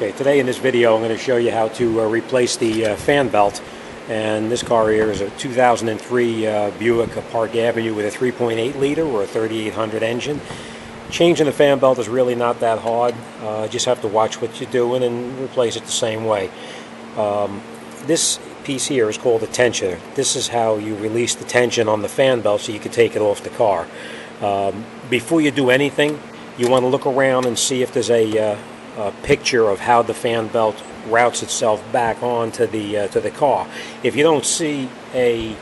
Okay, today in this video I'm going to show you how to replace the fan belt, and this car here is a 2003 Buick Park Avenue with a 3.8 liter or a 3800 engine. Changing the fan belt is really not that hard. Just have to watch what you're doing and replace it the same way. This piece here is called a tensioner. This is how you release the tension on the fan belt so you can take it off the car. Before you do anything, you want to look around and see if there's a picture of how the fan belt routes itself back onto the car. If you don't see a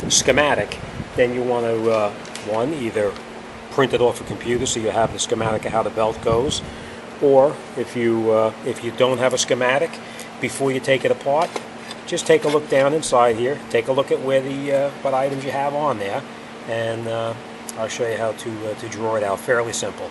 schematic, then you want to either print it off a computer so you have the schematic of how the belt goes, or if you don't have a schematic, before you take it apart, just take a look down inside here, take a look at where what items you have on there, and I'll show you how to draw it out. Fairly simple.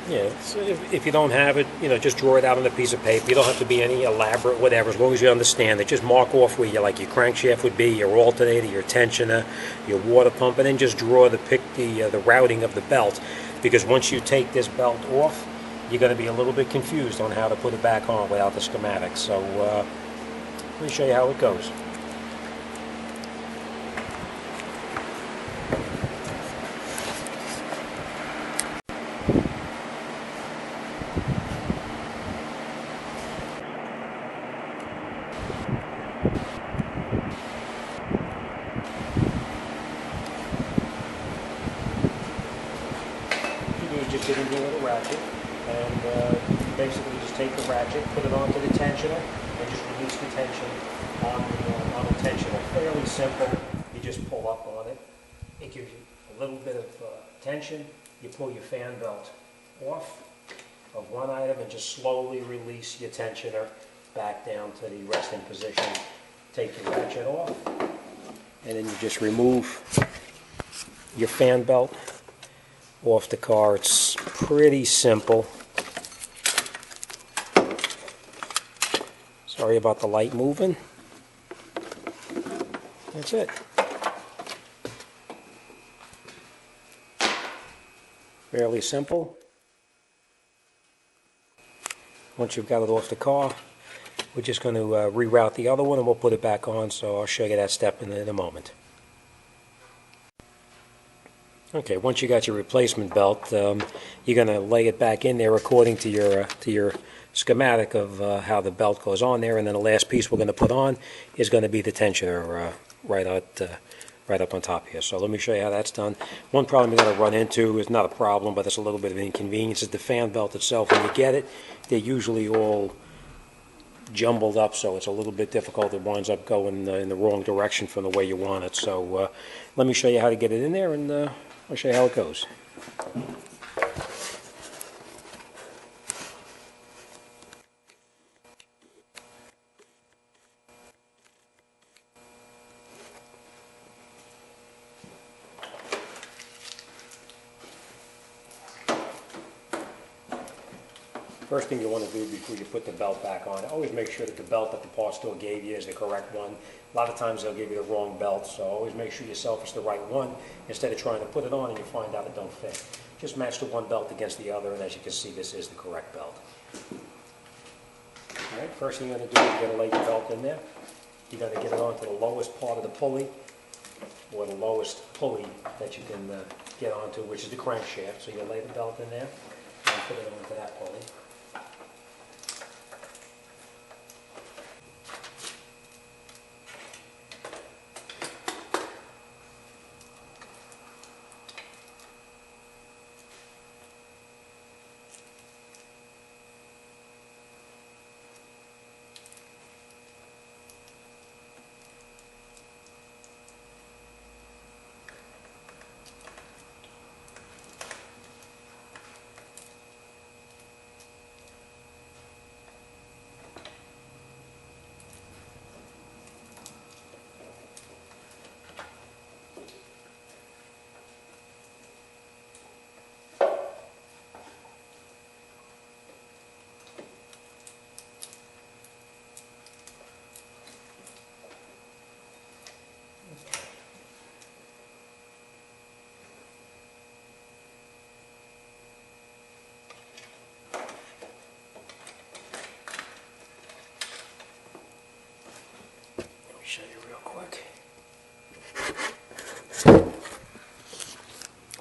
Yeah, so if you don't have it, just draw it out on a piece of paper. You don't have to be any elaborate, whatever, as long as you understand it. Just mark off where your crankshaft would be, your alternator, your tensioner, your water pump, and then just draw the routing of the belt. Because once you take this belt off, you're going to be a little bit confused on how to put it back on without the schematic. So let me show you how it goes. Just get into a little ratchet, and basically just take the ratchet, put it onto the tensioner, and just release the tension on the tensioner. Fairly simple. You just pull up on it. It gives you a little bit of tension. You pull your fan belt off of one item and just slowly release your tensioner back down to the resting position. Take your ratchet off, and then you just remove your fan belt off the car. It's pretty simple. Sorry about the light moving. That's it. Fairly simple. Once you've got it off the car, we're just going to reroute the other one and we'll put it back on, so I'll show you that step in a moment. Okay, once you got your replacement belt, you're going to lay it back in there according to your schematic of how the belt goes on there, and then the last piece we're going to put on is going to be the tensioner right up on top here. So let me show you how that's done. One problem you're going to run into is not a problem, but it's a little bit of an inconvenience, is the fan belt itself. When you get it, they're usually all jumbled up, so it's a little bit difficult. It winds up going in the wrong direction from the way you want it. So let me show you how to get it in there, and I'll show you how it goes. First thing you want to do before you put the belt back on, always make sure that the belt that the part store gave you is the correct one. A lot of times they'll give you the wrong belt, so always make sure yourself is the right one instead of trying to put it on and you find out it don't fit. Just match the one belt against the other, and as you can see, this is the correct belt. Alright, first thing you're going to do is you're going to lay your belt in there. You're going to get it onto the lowest part of the pulley, or the lowest pulley that you can get onto, which is the crankshaft. So you lay the belt in there and put it onto that pulley.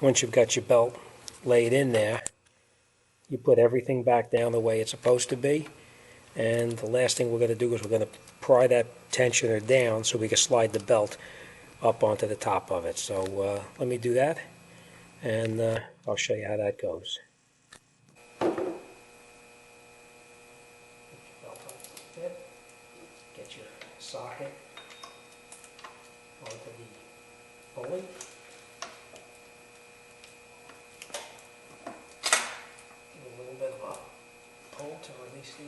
once you've got your belt laid in there, you put everything back down the way it's supposed to be. And the last thing we're going to do is we're going to pry that tensioner down so we can slide the belt up onto the top of it. So let me do that, and I'll show you how that goes. Get your socket onto the pulley. Give a little bit of a pull to release the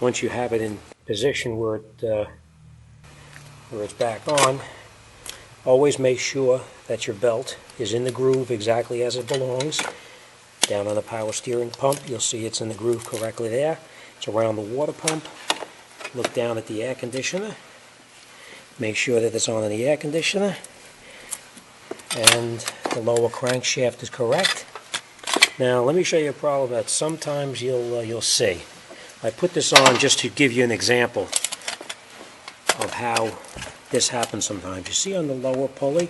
once you have it in position where it's back on, always make sure that your belt is in the groove exactly as it belongs. Down on the power steering pump, you'll see it's in the groove correctly there. It's around the water pump. Look down at the air conditioner. Make sure that it's on in the air conditioner. And the lower crankshaft is correct. Now let me show you a problem that sometimes you'll see. I put this on just to give you an example of how this happens sometimes. You see on the lower pulley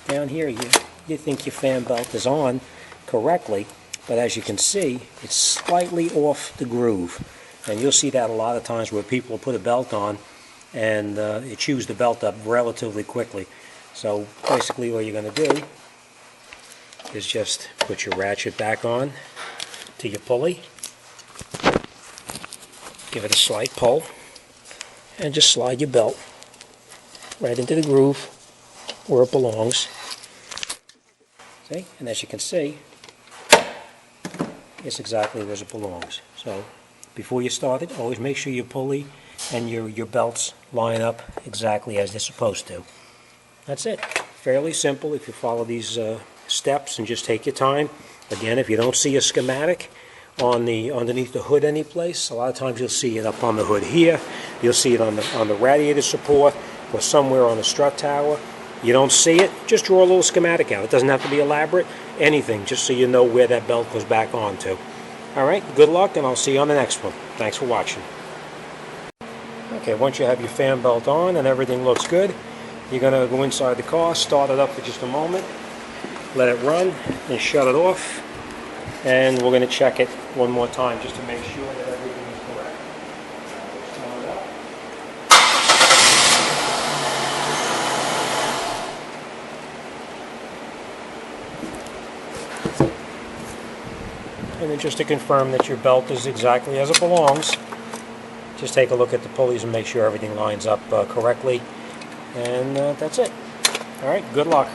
down here, you think your fan belt is on correctly, but as you can see, it's slightly off the groove. And you'll see that a lot of times where people put a belt on and it chews the belt up relatively quickly. So basically what you're going to do is just put your ratchet back on to your pulley, give it a slight pull, and just slide your belt right into the groove where it belongs. See? And as you can see, it's exactly where it belongs. So before you start it, always make sure your pulley and your belts line up exactly as they're supposed to. That's it. Fairly simple if you follow these steps and just take your time. Again, if you don't see a schematic underneath the hood any place, a lot of times you'll see it up on the hood here. You'll see it on the radiator support or somewhere on the strut tower. You don't see it, just draw a little schematic out. It doesn't have to be elaborate, anything, just so you know where that belt goes back onto. Alright, good luck, and I'll see you on the next one. Thanks for watching. Okay, once you have your fan belt on and everything looks good, you're going to go inside the car, start it up for just a moment, let it run, and shut it off. And we're going to check it one more time just to make sure that everything is correct. Turn it up. And then just to confirm that your belt is exactly as it belongs, just take a look at the pulleys and make sure everything lines up correctly. And that's it. Alright, good luck.